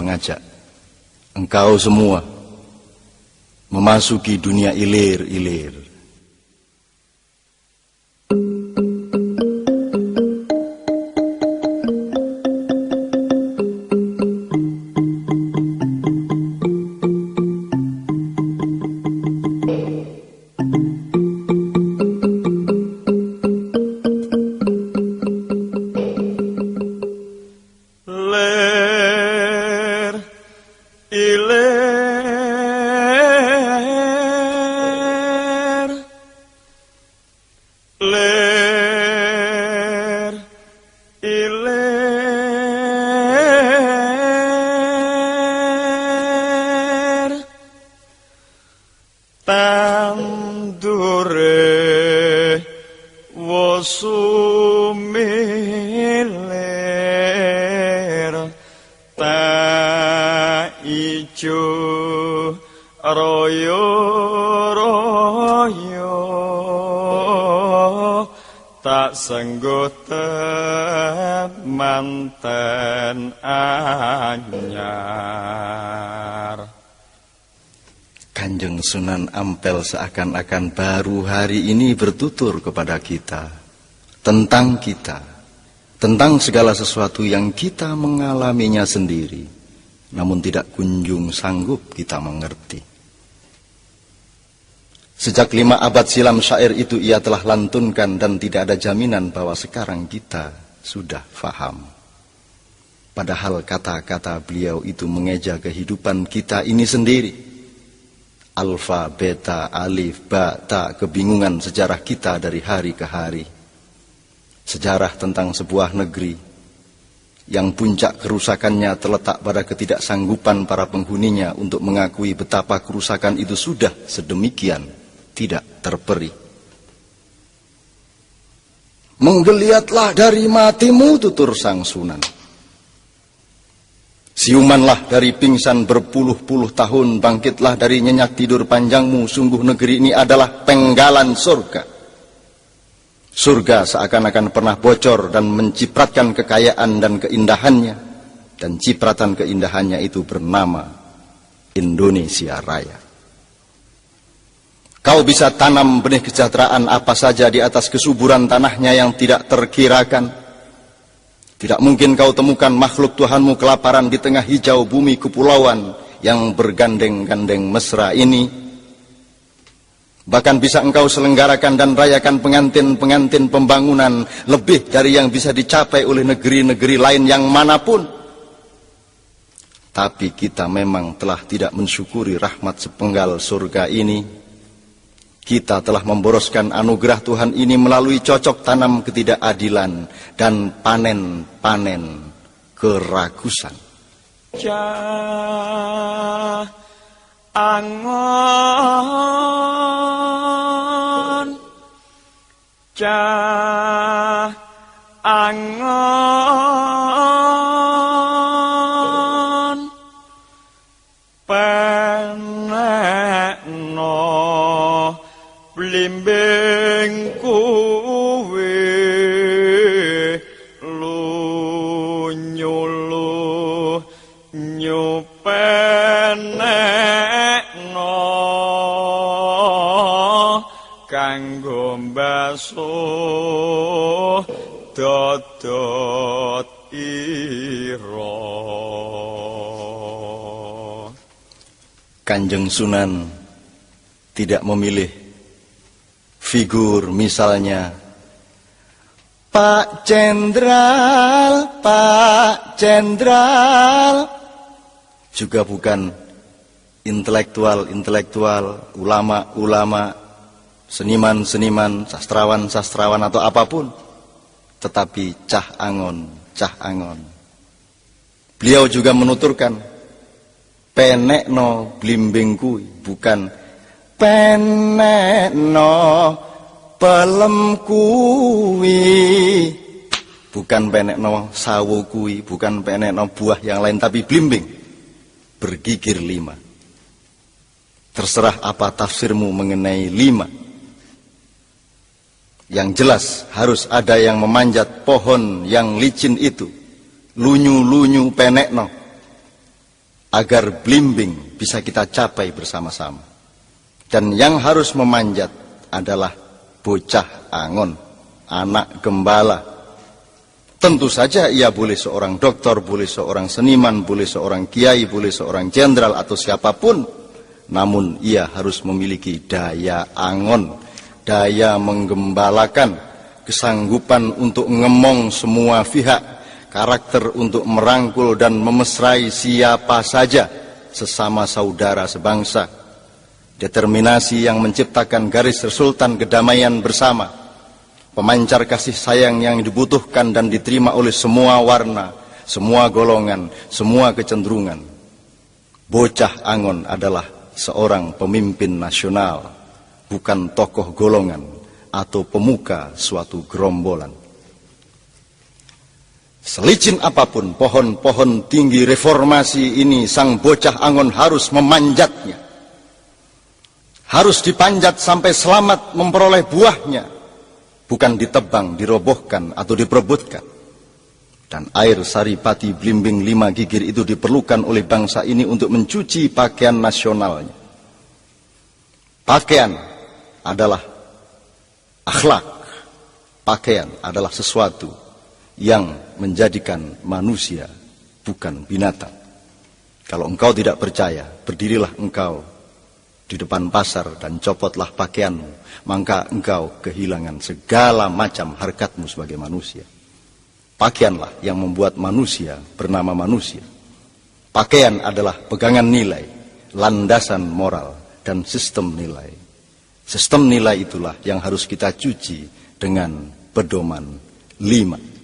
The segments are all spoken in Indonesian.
mengajak engkau semua memasuki dunia ilir-ilir. Tandure wasumilir ta ijo royo-royo tak senggot manten anyar. Kanjeng Sunan Ampel seakan-akan baru hari ini bertutur kepada kita, tentang segala sesuatu yang kita mengalaminya sendiri, namun tidak kunjung sanggup kita mengerti. Sejak 5 abad silam syair itu ia telah lantunkan dan tidak ada jaminan bahwa sekarang kita sudah faham. Padahal kata-kata beliau itu mengeja kehidupan kita ini sendiri. Alfa, beta, alif, ba, ta, kebingungan sejarah kita dari hari ke hari. Sejarah tentang sebuah negeri yang puncak kerusakannya terletak pada ketidaksanggupan para penghuninya untuk mengakui betapa kerusakan itu sudah sedemikian tidak terperi. Menggeliatlah dari matimu, tutur sang Sunan. Siumanlah dari pingsan berpuluh-puluh tahun, bangkitlah dari nyenyak tidur panjangmu, sungguh negeri ini adalah penggalan surga. Surga seakan-akan pernah bocor dan mencipratkan kekayaan dan keindahannya, dan cipratan keindahannya itu bernama Indonesia Raya. Kau bisa tanam benih kesejahteraan apa saja di atas kesuburan tanahnya yang tidak terkirakan. Tidak mungkin kau temukan makhluk Tuhanmu kelaparan di tengah hijau bumi kepulauan yang bergandeng-gandeng mesra ini. Bahkan bisa engkau selenggarakan dan rayakan pengantin-pengantin pembangunan lebih dari yang bisa dicapai oleh negeri-negeri lain yang manapun. Tapi kita memang telah tidak mensyukuri rahmat sepenggal surga ini. Kita telah memboroskan anugerah Tuhan ini melalui cocok tanam ketidakadilan dan panen-panen keragusan. Angon penekno blimbing kuwi lunyulu nyupenekno kanggo mbasuh dodot ira. Kanjeng Sunan tidak memilih figur, misalnya Pak Jenderal, juga bukan intelektual, ulama, seniman, sastrawan atau apapun, tetapi Cah Angon. Beliau juga menuturkan penekno blimbing kuwi, bukan penekno pelem kuwi, bukan penekno sawo kuwi, bukan penekno buah yang lain, tapi blimbing bergigir 5. Terserah apa tafsirmu mengenai 5. Yang jelas harus ada yang memanjat pohon yang licin itu, lunyu-lunyu penekno, agar blimbing bisa kita capai bersama-sama. Dan yang harus memanjat adalah bocah angon, anak gembala. Tentu saja ia boleh seorang doktor, boleh seorang seniman, boleh seorang kiai, boleh seorang jenderal atau siapapun. Namun ia harus memiliki daya angon, daya menggembalakan, kesanggupan untuk ngemong semua pihak, karakter untuk merangkul dan memesrai siapa saja sesama saudara sebangsa, determinasi yang menciptakan garis resultan kedamaian bersama, pemancar kasih sayang yang dibutuhkan dan diterima oleh semua warna, semua golongan, semua kecenderungan. Bocah Angon adalah seorang pemimpin nasional, bukan tokoh golongan atau pemuka suatu gerombolan. Selicin apapun pohon-pohon tinggi reformasi ini, sang bocah Angon harus memanjatnya. Harus dipanjat sampai selamat memperoleh buahnya, bukan ditebang, dirobohkan atau diperebutkan. Dan air saripati blimbing 5 gigir itu diperlukan oleh bangsa ini untuk mencuci pakaian nasionalnya. Pakaian adalah akhlak. Pakaian adalah sesuatu yang menjadikan manusia, bukan binatang. Kalau engkau tidak percaya, berdirilah engkau di depan pasar dan copotlah pakaianmu, maka engkau kehilangan segala macam harkatmu sebagai manusia. Pakaianlah yang membuat manusia bernama manusia. Pakaian adalah pegangan nilai, landasan moral, dan sistem nilai. Sistem nilai itulah yang harus kita cuci dengan pedoman 5.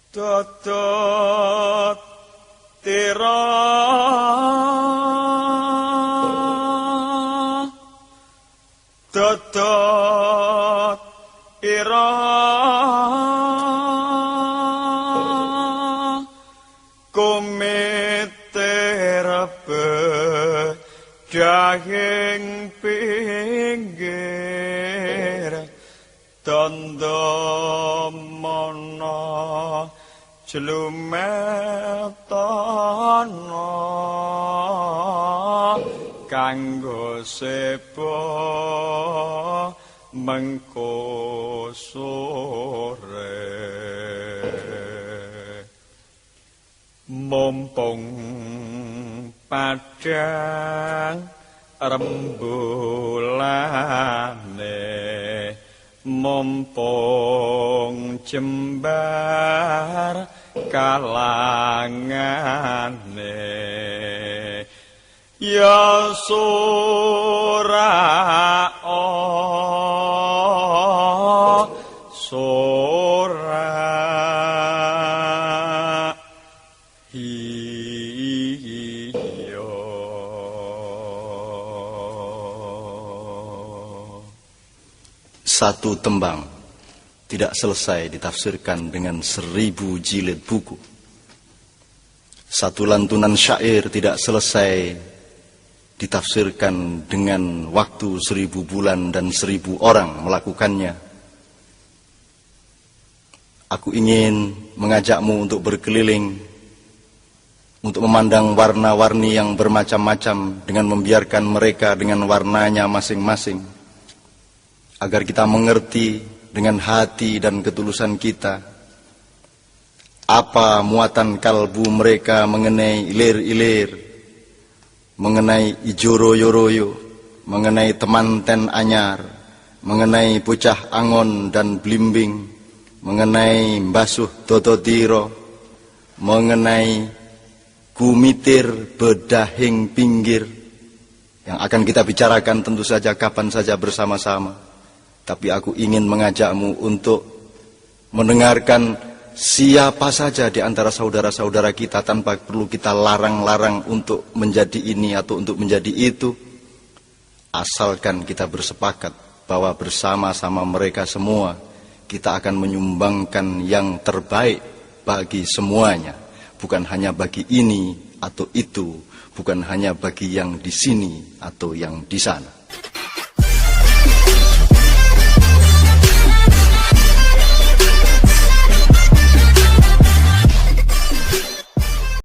Totot tira totot ira jahing pinggir tondo mono jlumetana kanggo sepo mengko sore mumpung padang rembulane mumpung jembar kalangane ya surao Satu tembang tidak selesai ditafsirkan dengan 1000 jilid buku. Satu lantunan syair tidak selesai ditafsirkan dengan waktu 1000 bulan dan 1000 orang melakukannya. Aku ingin mengajakmu untuk berkeliling, untuk memandang warna-warni yang bermacam-macam dengan membiarkan mereka dengan warnanya masing-masing. Agar kita mengerti dengan hati dan ketulusan kita apa muatan kalbu mereka mengenai ilir-ilir, mengenai ijo royo-royo, mengenai temanten anyar, mengenai bocah angon dan blimbing, mengenai mbasuh dododiro, mengenai kumitir bedahing pinggir, yang akan kita bicarakan tentu saja kapan saja bersama-sama. Tapi aku ingin mengajakmu untuk mendengarkan siapa saja di antara saudara-saudara kita tanpa perlu kita larang-larang untuk menjadi ini atau untuk menjadi itu. Asalkan kita bersepakat bahwa bersama-sama mereka semua kita akan menyumbangkan yang terbaik bagi semuanya. Bukan hanya bagi ini atau itu, bukan hanya bagi yang di sini atau yang di sana.